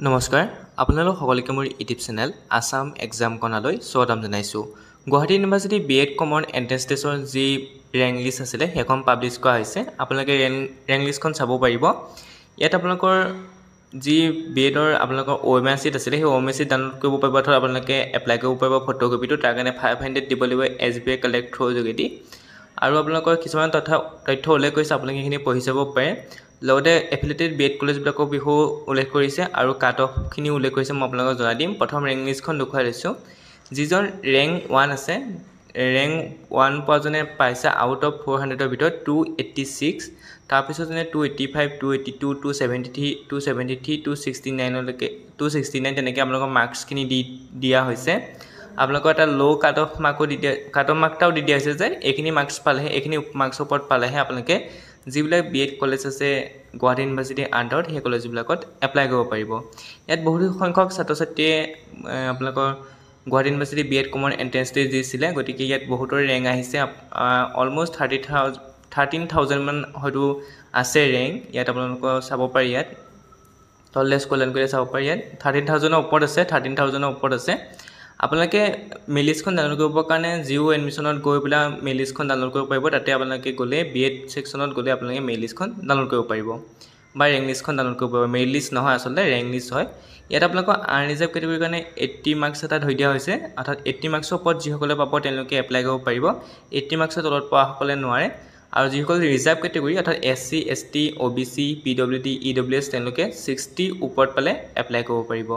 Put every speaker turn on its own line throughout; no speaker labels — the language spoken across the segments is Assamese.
নমস্কাৰ আপোনালোক সকলোকে মোৰ ইউটিউব চেনেল আসাম এক্সাম কৰ্ণাৰলৈ স্বাগতম জনাইছোঁ। Guwahati university BEd common entrance টেষ্টৰ যি ৰেংক লিষ্ট আছিলে সেইখন পাব্লিছ কৰা হৈছে। আপোনালোকে ৰেংক লিষ্টখন চাব পাৰিব। ইয়াত আপোনালোকৰ যি বিএডৰ আপোনালোকৰ OMR চিট আছিলে সেই OMR চিট ডাউনলোড কৰিব পাৰিব অথবা আপোনালোকে এপ্লাই কৰিব পাৰিব ফটোকপিটো। তাৰ কাৰণে 500 দিব লাগিব SBI কালেক্ট থ্ৰু যোগেদি। আৰু আপোনালোকৰ কিছুমান তথ্য উল্লেখ কৰিছে, আপোনালোকে এইখিনি পঢ়ি চাব পাৰে। লগতে এফিলিয়েটেড বিএড কলেজবিলাকৰ বিষয়েও উল্লেখ কৰিছে আৰু কাট অফখিনি উল্লেখ কৰিছে। মই আপোনালোকক জনাই দিম। প্ৰথম ৰেংক লিষ্টখন দেখুৱাই লৈছোঁ। যিজন ৰেংক 1 আছে, ৰেংক 1 পোৱাজনে পাইছে আউট অফ 400ৰ ভিতৰত 286। তাৰপিছত যেনে 285, 282, 273, 273, 269লৈকে 269 তেনেকৈ আপোনালোকৰ মাৰ্কছখিনি দিয়া হৈছে। আপোনালোকৰ এটা ল' কাট অফ মাৰ্কো কাট অফ মাৰ্কটাও দি দিয়া হৈছে যে এইখিনি মাৰ্কছ পালেহে, এইখিনি মাৰ্কছৰ ওপৰত পালেহে আপোনালোকে যিবিলাক বিএড কলেজ আছে গুৱাহাটী ইউনিভাৰ্চিটিৰ আণ্ডাৰত সেই কলেজবিলাকত এপ্লাই কৰিব পাৰিব। ইয়াত বহুতো সংখ্যক ছাত্ৰ ছাত্ৰীয়ে আপোনালোকৰ Guwahati university BEd common entrance test দিছিলে। গতিকে ইয়াত বহুতৰ ৰেংক আহিছে। অলমষ্ট 13,000 মান হয়তো আছে ৰেংক। ইয়াত আপোনালোকৰ চাব পাৰি, ইয়াত তললৈ স্ক্ৰল কৰি চাব পাৰি। ইয়াত 13,000ৰ ওপৰত আছে, 13,000ৰ ওপৰত আছে। আপোনালোকে মেইল লিষ্টখন ডাউনলোড কৰিবৰ কাৰণে জিঅ' এডমিশ্যনত গৈ পেলাই মেইল লিষ্টখন ডাউনলোড কৰিব পাৰিব। তাতে আপোনালোকে গ'লে বিএড ছেকশ্যনত গ'লে আপোনালোকে মেইল লিষ্টখন ডাউনলোড কৰিব পাৰিব বা ৰেংক লিষ্টখন ডাউনলোড কৰিব পাৰিব। মেইল লিষ্ট নহয়, আচলতে ৰেংক লিষ্ট হয়। ইয়াত আপোনালোকৰ আনৰিজাৰ্ভ কেটেগৰীৰ কাৰণে 80 মাৰ্কছ এটা ধৰি দিয়া হৈছে। অৰ্থাৎ 80 মাৰ্কছৰ ওপৰত যিসকলে পাব তেওঁলোকে এপ্লাই কৰিব পাৰিব। 80 মাৰ্কছৰ তলত পোৱাসকলে নোৱাৰে। আৰু যিসকল ৰিজাৰ্ভ কেটেগৰী অৰ্থাৎ SC, ST, OBC, PWD, EWS তেওঁলোকে 60 ওপৰত পালে এপ্লাই কৰিব পাৰিব।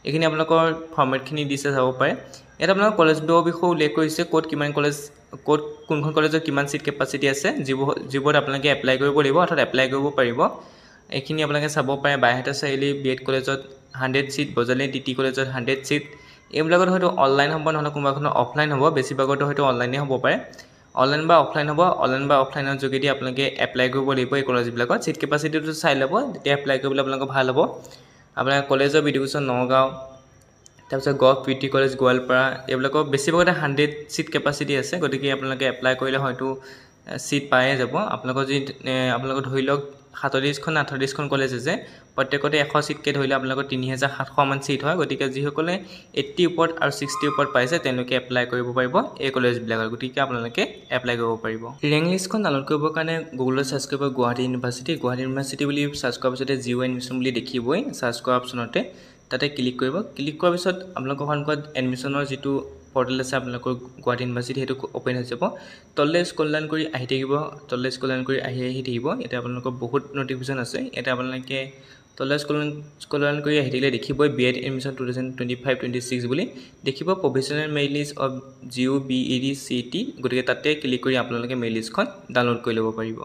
এইখিনি আপোনালোকৰ ফৰ্মেটখিনি দিছে, চাব পাৰে। ইয়াত আপোনালোকৰ কলেজবোৰৰ বিষয়ে উল্লেখ কৰিছে, ক'ত কোনখন কলেজৰ কিমান চিট কেপাচিটি আছে, যিবোৰত আপোনালোকে এপ্লাই কৰিব লাগিব অৰ্থাৎ এপ্লাই কৰিব পাৰিব। এইখিনি আপোনালোকে চাব পাৰে। বাইহাটা চাৰিআলি বিএড কলেজত 100 চিট, বজালী TT কলেজত 100 চিট। এইবিলাকত হয়তো অনলাইন হ'ব, নহ'লে কোনোবাখনত অফলাইন হ'ব। বেছিভাগতো হয়তো অনলাইনে হ'ব পাৰে। অনলাইন বা অফলাইন হ'ব। অনলাইন বা অফলাইনৰ যোগেদি আপোনালোকে এপ্লাই কৰিব লাগিব এই কলেজবিলাকত। চিট কেপাচিটিটো চাই ল'ব, তেতিয়া এপ্লাই কৰিবলৈ আপোনালোকৰ ভাল হ'ব। আপোনাৰ কলেজৰ বিধিভূষণ নগাঁও, তাৰপিছত গভ পিটি কলেজ গোৱালপাৰা, এইবিলাকৰ বেছিভাগতে 100 চিট কেপাচিটি আছে। গতিকে আপোনালোকে এপ্লাই কৰিলে হয়তো চিট পায়ে যাব। আপোনালোকৰ ধৰি লওক 37খন 38খন কলেজ আছে, প্ৰত্যেকতে 100 চিটকৈ ধৰিলে আপোনালোকৰ 3,700 মান চিট হয়। গতিকে যিসকলে 80 ওপৰত আৰু 60 ওপৰত পাইছে তেওঁলোকে এপ্লাই কৰিব পাৰিব এই কলেজবিলাকত। গতিকে আপোনালোকে এপ্লাই কৰিব পাৰিব। ৰেংক লিষ্টখন ডাউনলোড কৰিবৰ কাৰণে গুগলত চাৰ্চ কৰিব গুৱাহাটী ইউনিভাৰ্চিটি বুলি চাৰ্চ কৰাৰ পিছতে জিঅ' এডমিশ্যন বুলি দেখিবই চাৰ্চ কৰা অপশ্যনতে। তাতে ক্লিক কৰিব। ক্লিক কৰাৰ পিছত আপোনালোকৰ সন্মুখত এডমিশ্যনৰ যিটো পৰ্টেল আছে আপোনালোকৰ গুৱাহাটী ইউনিভাৰ্চিটি, সেইটো অ'পেন হৈ যাব। তললৈ স্ক্ৰল ডাউন কৰি আহি থাকিব, তললৈ স্ক্ৰল ডাউন কৰি আহি থাকিব। এতিয়া আপোনালোকৰ বহুত নটিফিকেশ্যন আছে। এতিয়া আপোনালোকে তললৈ স্ক্ৰল ডাউন কৰি আহি থাকিলে দেখিবই বিএড এডমিশ্যন 2025-26 বুলি দেখিব, professional merit list of GU BED CET। গতিকে তাতে ক্লিক কৰি আপোনালোকে মেৰিট লিষ্টখন ডাউনলোড কৰি ল'ব পাৰিব।